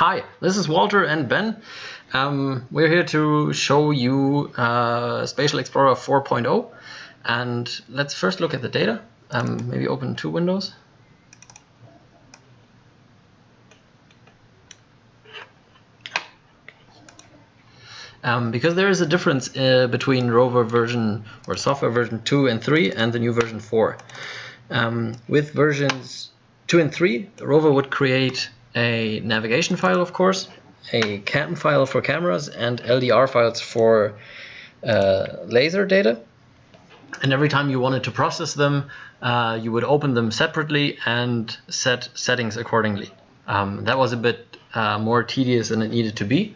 Hi, this is Walter and Ben. We're here to show you SpatialExplorer 4.0, and let's first look at the data. Maybe open two windows. Because there is a difference between rover version or software version 2 and 3 and the new version 4. With versions 2 and 3, the rover would create a navigation file, of course, a CAM file for cameras, and LDR files for laser data. And every time you wanted to process them, you would open them separately and set settings accordingly. That was a bit more tedious than it needed to be.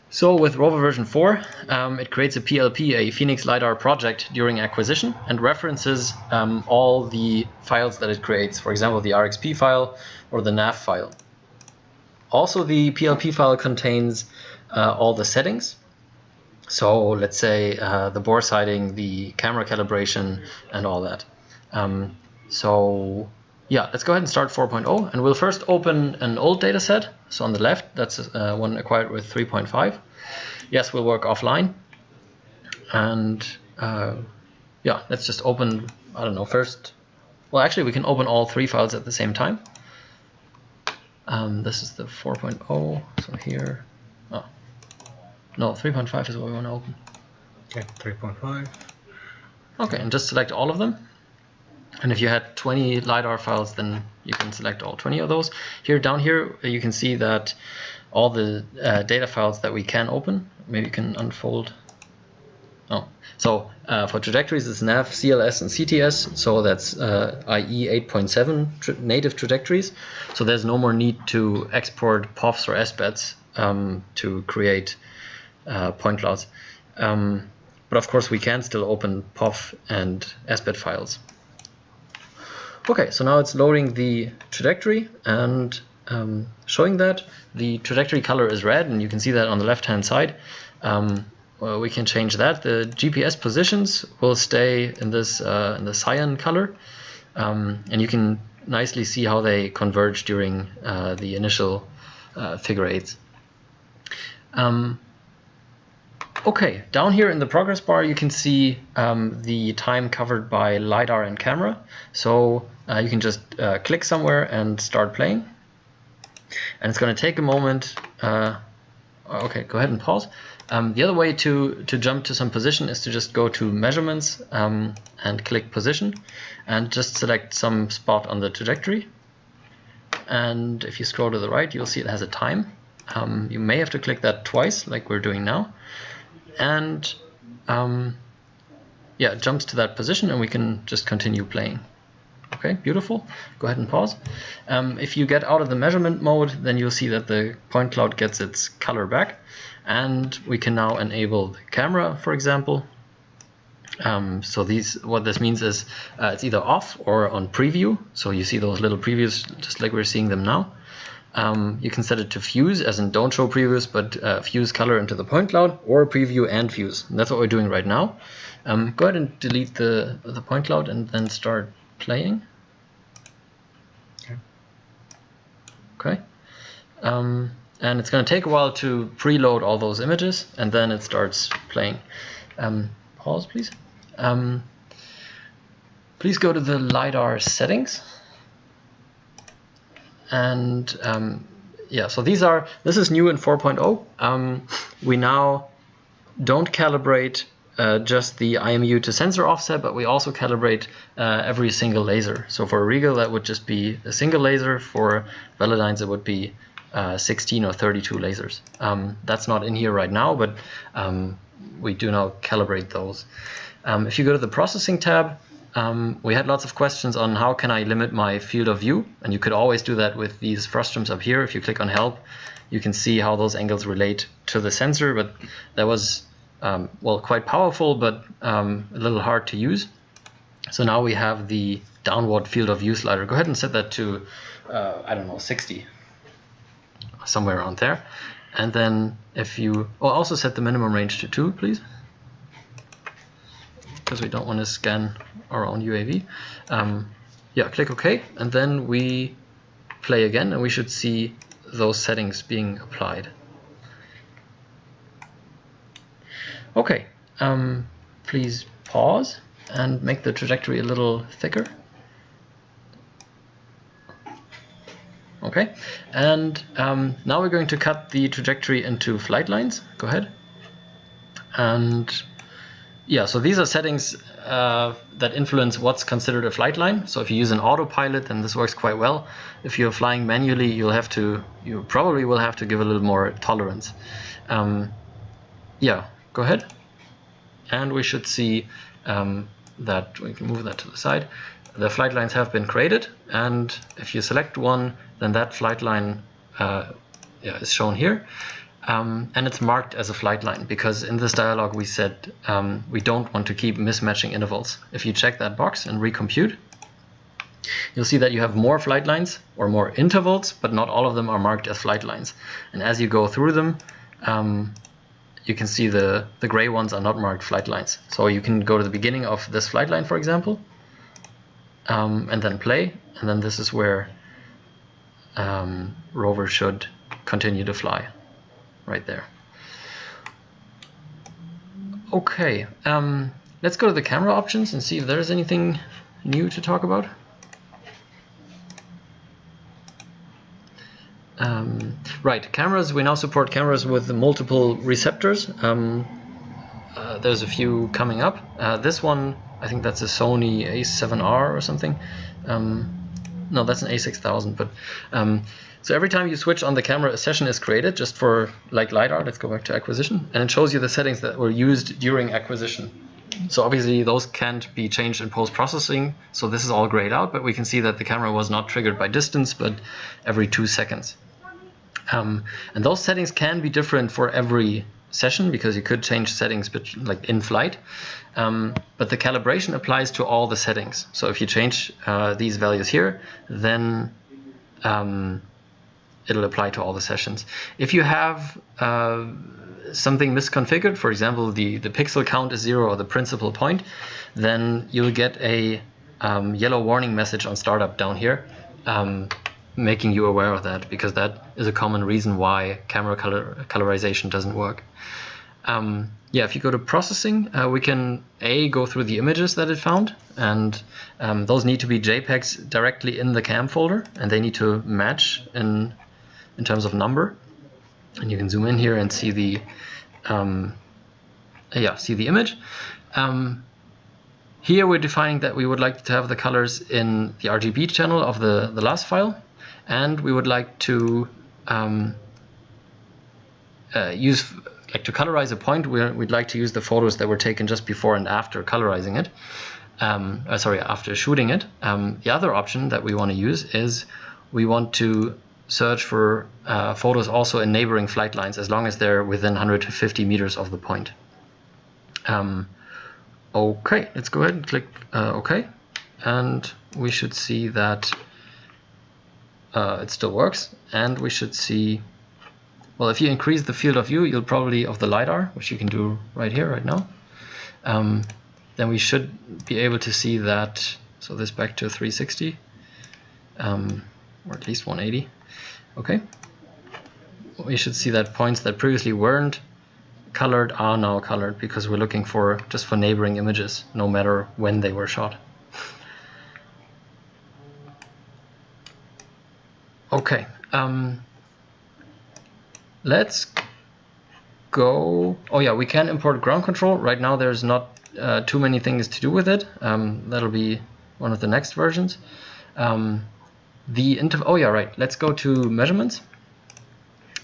So with rover version 4, it creates a PLP, a Phoenix LiDAR project during acquisition, and references all the files that it creates, for example, the RXP file or the nav file. Also, the PLP file contains all the settings. So let's say the bore sighting, the camera calibration, and all that. So yeah, let's go ahead and start 4.0, and we'll first open an old data set. So on the left, that's one acquired with 3.5. Yes, we'll work offline. And yeah, let's just open, I don't know, first. Well, actually, we can open all three files at the same time. This is the 4.0, so here. Oh, no, 3.5 is what we want to open. Okay, 3.5. Okay, and just select all of them. And if you had 20 LiDAR files, then you can select all 20 of those. Here, down here, you can see that all the data files that we can open. Maybe you can unfold. Oh, so for trajectories, it's nav, CLS, and CTS. So that's IE 8.7 native trajectories. So there's no more need to export POFs or SBETs to create point clouds. But of course, we can still open POF and SBET files. Okay, so now it's loading the trajectory and showing that the trajectory color is red, and you can see that on the left-hand side. Well, we can change that. The GPS positions will stay in this in the cyan color, and you can nicely see how they converge during the initial figure eights. Okay, down here in the progress bar, you can see the time covered by LiDAR and camera. So you can just click somewhere and start playing. And it's going to take a moment. Okay, go ahead and pause. The other way to jump to some position is to just go to measurements and click position and just select some spot on the trajectory. And if you scroll to the right, you'll see it has a time. You may have to click that twice, like we're doing now. And yeah, it jumps to that position, and we can just continue playing. Okay, beautiful. Go ahead and pause. If you get out of the measurement mode, then you'll see that the point cloud gets its color back, and we can now enable the camera, for example. So what this means is it's either off or on preview. So you see those little previews just like we're seeing them now. You can set it to fuse, as in don't show previews, but fuse color into the point cloud, or preview and fuse. And that's what we're doing right now. Go ahead and delete the point cloud and then start playing. Okay. And it's going to take a while to preload all those images, and then it starts playing. Pause, please. Please go to the LiDAR settings. And yeah, so this is new in 4.0. We now don't calibrate just the IMU to sensor offset, but we also calibrate every single laser. So for Regal, that would just be a single laser. For Velodynes, it would be 16 or 32 lasers. That's not in here right now, but we do now calibrate those. If you go to the processing tab, we had lots of questions on how can I limit my field of view, and you could always do that with these frustrums up here. If you click on help, you can see how those angles relate to the sensor, but that was well, quite powerful, but a little hard to use. So now we have the downward field of view slider. Go ahead and set that to I don't know, 60, somewhere around there. And then if you also set the minimum range to 2, please, because we don't want to scan our own UAV. Yeah, click OK, and then we play again, and we should see those settings being applied. Okay, please pause and make the trajectory a little thicker. Okay, and now we're going to cut the trajectory into flight lines. Go ahead. And yeah, so these are settings that influence what's considered a flight line. So if you use an autopilot, then this works quite well. If you're flying manually, you probably will have to give a little more tolerance. Yeah, go ahead. And we should see that we can move that to the side. The flight lines have been created, and if you select one, then that flight line is shown here. And it's marked as a flight line because in this dialog we said we don't want to keep mismatching intervals. If you check that box and recompute, you'll see that you have more flight lines or more intervals, but not all of them are marked as flight lines. And as you go through them, you can see the gray ones are not marked flight lines. So you can go to the beginning of this flight line, for example, and then play, and then this is where rover should continue to fly. Right there. Okay, let's go to the camera options and see if there's anything new to talk about. Right, cameras. We now support cameras with multiple receptors. There's a few coming up. This one, I think that's a Sony A7R or something. No, that's an A6000. But so every time you switch on the camera, a session is created just for like LiDAR. Let's go back to acquisition, and it shows you the settings that were used during acquisition. So obviously those can't be changed in post-processing. So this is all grayed out, but we can see that the camera was not triggered by distance, but every 2 seconds. And those settings can be different for every session because you could change settings like in flight. But the calibration applies to all the settings. So if you change these values here, then it'll apply to all the sessions. If you have something misconfigured, for example, the pixel count is 0 or the principal point, then you'll get a yellow warning message on startup down here, making you aware of that, because that is a common reason why camera colorization doesn't work. Yeah, if you go to processing, we can go through the images that it found, and those need to be JPEGs directly in the cam folder, and they need to match in terms of number. And you can zoom in here and see the image. Here we're defining that we would like to have the colors in the RGB channel of the last file, and we would like to to colorize a point. We'd like to use the photos that were taken just before and after colorizing it. After shooting it. The other option that we want to use is we want to search for photos also in neighboring flight lines, as long as they're within 150 meters of the point. Okay, let's go ahead and click OK, and we should see that it still works, and we should see, well, if you increase the field of view, you'll probably, of the LiDAR, which you can do right here, right now, then we should be able to see that, so this back to 360, or at least 180. Okay, we should see that points that previously weren't colored are now colored, because we're looking for just for neighboring images, no matter when they were shot. Okay, let's go. Oh yeah, we can import ground control. Right now there's not too many things to do with it. That'll be one of the next versions. Oh yeah, right. Let's go to measurements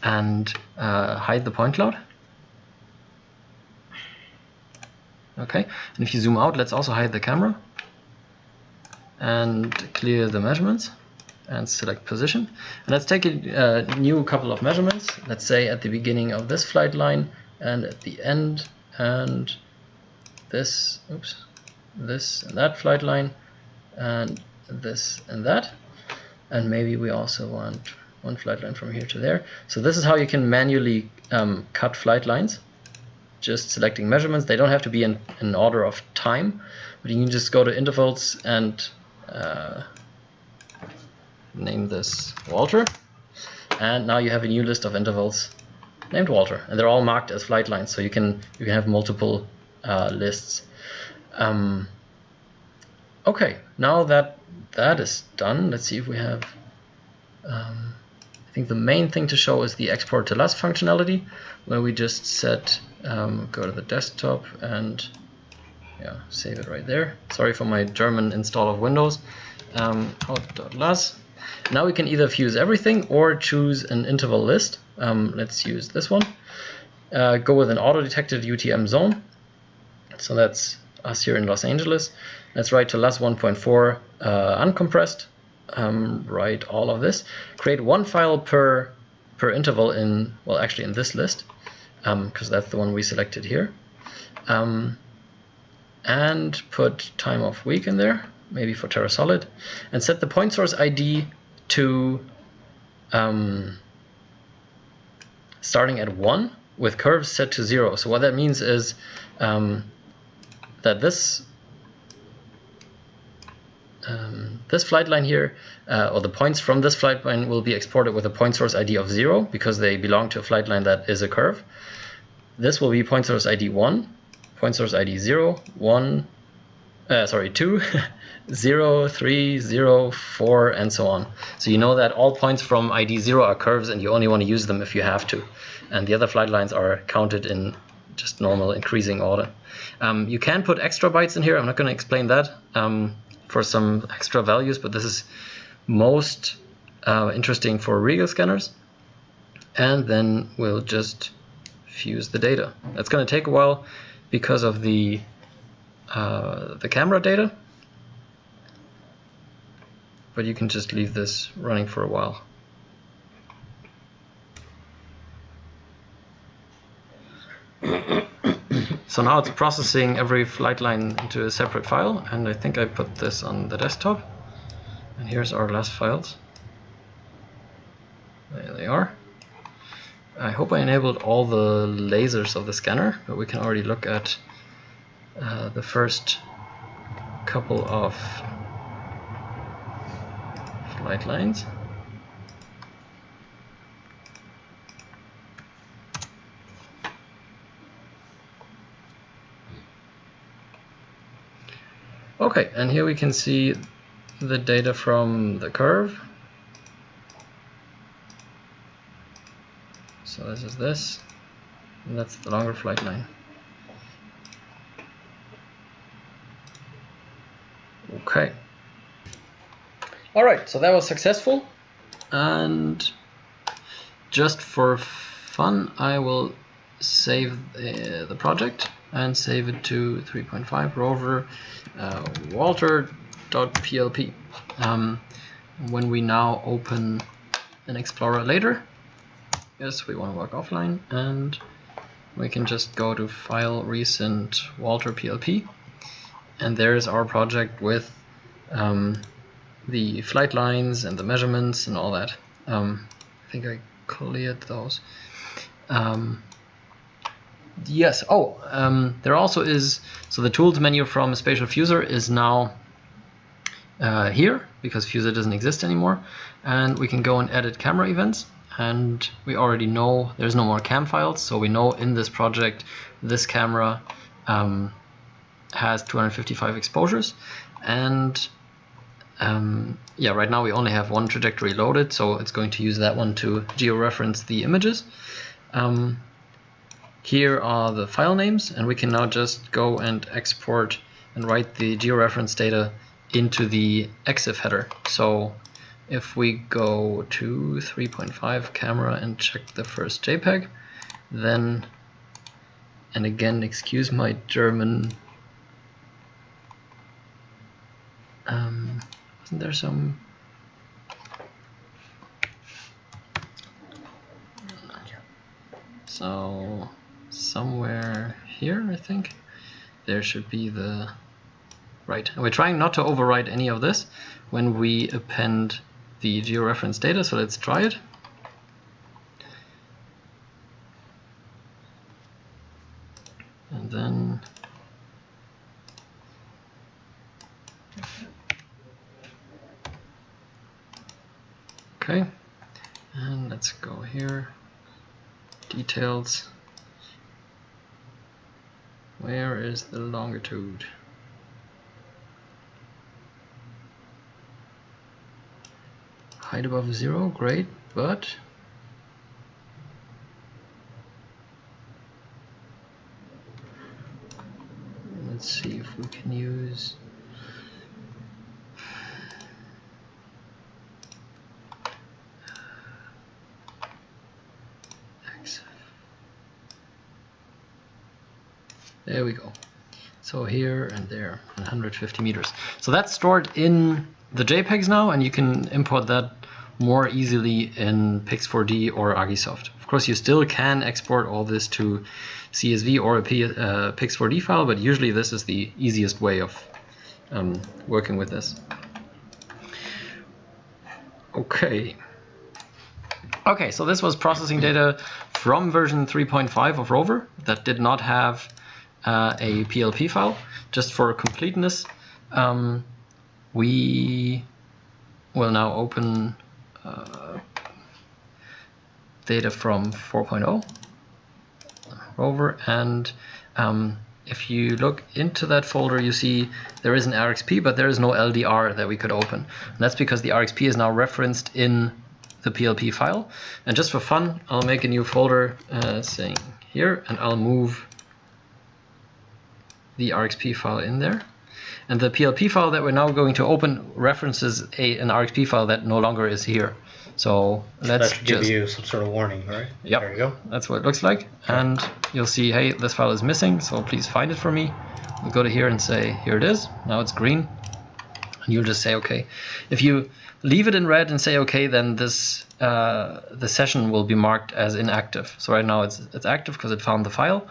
and hide the point cloud. Okay, and if you zoom out, let's also hide the camera and clear the measurements and select position. And let's take a new couple of measurements. Let's say at the beginning of this flight line and at the end, and this, this and that flight line, and this and that. And maybe we also want one flight line from here to there. So this is how you can manually cut flight lines, just selecting measurements. They don't have to be in order of time, but you can just go to intervals and name this Walter, and now you have a new list of intervals named Walter, and they're all marked as flight lines, so you can have multiple lists. Okay, now that is done, let's see if we have. I think the main thing to show is the export to LUS functionality, where we just set go to the desktop and save it right there. Sorry for my German install of Windows. Out.lus. Now we can either fuse everything or choose an interval list. Let's use this one. Go with an auto-detected UTM zone. So that's us here in Los Angeles. Let's write to LUS 1.4 uncompressed. Write all of this. Create one file per interval in, well, actually in this list, because that's the one we selected here. And put time of week in there, maybe for TerraSolid, and set the point source ID to starting at 1 with curves set to 0. So what that means is that this flight line here, or the points from this flight line, will be exported with a point source ID of 0 because they belong to a flight line that is a curve. This will be point source ID 1, point source ID 0, 1, 2, 0, 3, 0, 4, and so on. So you know that all points from ID 0 are curves and you only want to use them if you have to. And the other flight lines are counted in just normal increasing order. You can put extra bytes in here. I'm not going to explain that for some extra values, but this is most interesting for Regal scanners. And then we'll just fuse the data. That's going to take a while because of the camera data, but you can just leave this running for a while. So now it's processing every flight line into a separate file, and I think I put this on the desktop. And here's our last files. There they are. I hope I enabled all the lasers of the scanner, but we can already look at the first couple of flight lines. Okay, and here we can see the data from the curve. So this is this, and that's the longer flight line. Okay. All right, so that was successful. And just for fun, I will save the project and save it to 3.5 rover walter.plp. When we now open an Explorer later, yes, we want to work offline, and we can just go to File, Recent, walter.plp, and there's our project with the flight lines and the measurements and all that. I think I cleared those. Yes, there also is, so the tools menu from Spatial Fuser is now here, because Fuser doesn't exist anymore, and we can go and edit camera events, and we already know there's no more cam files, so we know in this project this camera has 255 exposures, and yeah, right now we only have one trajectory loaded, so it's going to use that one to georeference the images. Here are the file names, and we can now just go and export and write the georeference data into the EXIF header. So if we go to 3.5 camera and check the first JPEG, then, and again, excuse my German, isn't there some, so somewhere here, I think, there should be the, right, and we're trying not to overwrite any of this when we append the georeference data, so let's try it. And then okay, And let's go here. Details. Where is the longitude? Height above 0, great, but let's see if we can use X. There we go. So here and there, 150 meters. So that's stored in the JPEGs now, and you can import that more easily in Pix4D or Agisoft. Of course, you still can export all this to CSV or a Pix4D file, but usually this is the easiest way of working with this. Okay. Okay, so this was processing data from version 3.5 of Rover that did not have a PLP file. Just for completeness, we will now open data from 4.0 Rover, and if you look into that folder, you see there is an RxP, but there is no LDR that we could open. And that's because the RxP is now referenced in the PLP file. And just for fun, I'll make a new folder saying here, and I'll move the RxP file in there. And the PLP file that we're now going to open references an RxP file that no longer is here. So let's that should give you some sort of warning, right? Yep. There you go. That's what it looks like. And you'll see, hey, this file is missing, so please find it for me. We'll go to here and say, here it is. Now it's green. And you'll just say, okay. If you leave it in red and say, okay, then this the session will be marked as inactive. So right now it's active because it found the file.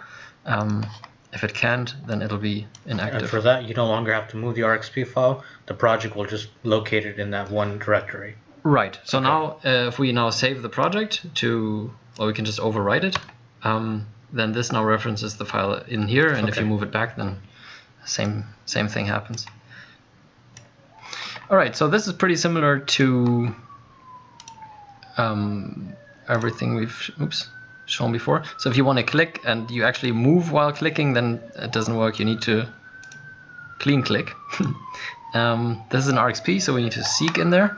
If it can't, then it'll be inactive. And for that, you no longer have to move the RxP file. The project will just locate it in that one directory. Right. So now, if we now save the project to, well, we can just overwrite it. Then this now references the file in here, and if you move it back, then same thing happens. All right. So this is pretty similar to everything we've shown before. So if you want to click and you actually move while clicking, then it doesn't work. You need to clean click. This is an RxP, so we need to seek in there.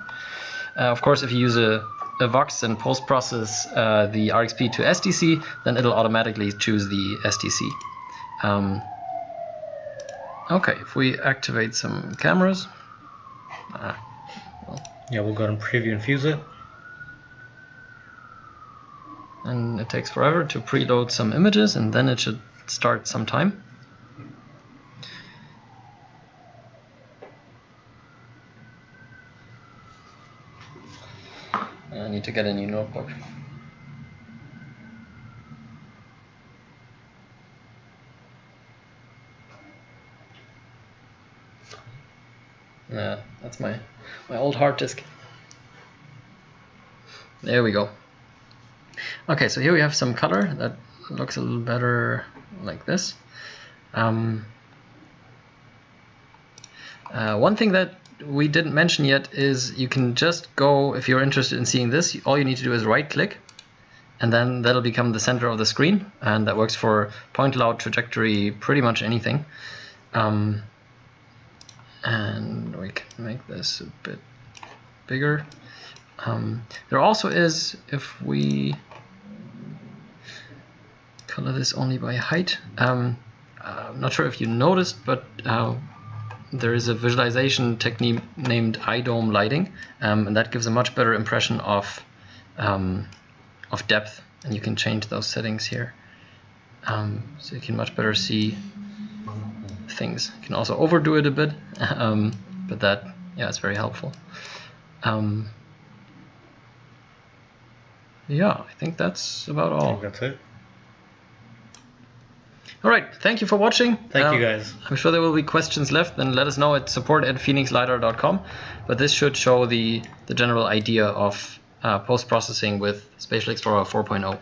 Of course, if you use a Vox and post-process the RxP to SDC, then it'll automatically choose the SDC. Okay, if we activate some cameras. Yeah, we'll go and preview and fuse it. And it takes forever to preload some images, and then it should start sometime. I need to get a new notebook. Yeah, that's my old hard disk. There we go. Okay, so here we have some color that looks a little better like this. One thing that we didn't mention yet is you can just go, if you're interested in seeing this, all you need to do is right click, and then that'll become the center of the screen, and that works for point cloud, trajectory, pretty much anything. And we can make this a bit bigger. There also is, if we color this only by height, I'm not sure if you noticed, but there is a visualization technique named iDome lighting, and that gives a much better impression of depth, and you can change those settings here, so you can much better see things. You can also overdo it a bit, but that, yeah, it's very helpful. Yeah, I think that's about all. I think that's it. All right, thank you for watching. Thank you guys. I'm sure there will be questions left, then let us know at support@phoenixlidar.com. But this should show the general idea of post-processing with SpatialExplorer 4.0.